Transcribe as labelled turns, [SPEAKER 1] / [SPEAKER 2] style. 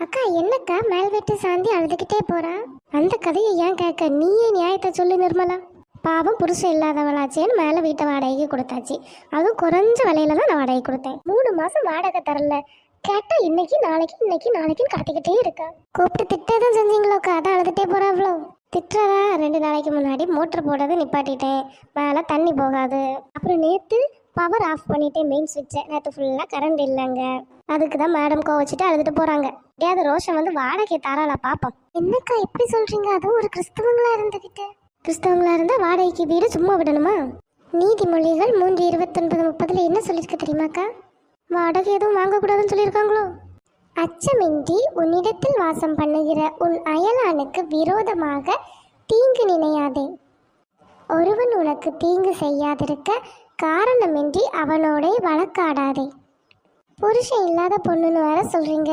[SPEAKER 1] அக்கா என்னக்கா மேல் வீட்டு சாந்தி அழுதுகிட்டே போறா? அந்த கதையை ஏன் கேட்க, நீயே நியாயத்தை சொல்லு நிர்மலா. பாவம் புருஷன் இல்லாதவளாச்சேன்னு மேல வீட்டை வாடகைக்கு கொடுத்தாச்சு. அதுவும் குறைஞ்ச விலையில தான் நான் வாடகை கொடுத்தேன். 3 மாசம் வாடகை தரல. கேட்டா இன்னைக்கு நாளைக்கு இன்னைக்கு நாளைக்குன்னு கடத்திக்கிட்டே இருக்கா. கூப்பிட்டு திட்டதான் செஞ்சீங்களோக்கா, அதான் அழுதுட்டே போறா. அவ்வளோ திட்டுறதா? 2 நாளைக்கு முன்னாடி மோட்டர் போடுறது நிப்பாட்டிட்டேன், மேலே தண்ணி போகாது. அப்புறம் நேற்று பவர் ஆஃப் பண்ணிட்டேன் மெயின் சுவிட்சை. நேற்று ஃபுல்லாக கரண்ட் இல்லைங்க. அதுக்கு தான் மேடம் கோவச்சிட்டு அழுதுட்டு போறாங்க. ஏதாவது ரோஷன் வந்து வாடகை தாராளா பாப்போம். என்னக்கா எப்படி சொல்றீங்க? அதுவும் ஒரு கிறிஸ்தவங்களா இருந்துகிட்டு. கிறிஸ்தவங்களா இருந்தா வாடகைக்கு வீடு சும்மா விடணுமா? நீதிமொழிகள் 3:29-30 என்ன சொல்லியிருக்கு தெரியுமாக்கா? வாடகை எதுவும் வாங்கக்கூடாதுன்னு சொல்லியிருக்காங்களோ? அச்சமின்றி உன்னிடத்தில் வாசம் பண்ணுகிற உன் அயலானுக்கு விரோதமாக தீங்கு நினையாதே. ஒருவன் உனக்கு தீங்கு செய்யாதிருக்க காரணமின்றி அவனோட வழக்காடாதே. புருஷன் இல்லாத பொண்ணுன்னு வேற சொல்றீங்க.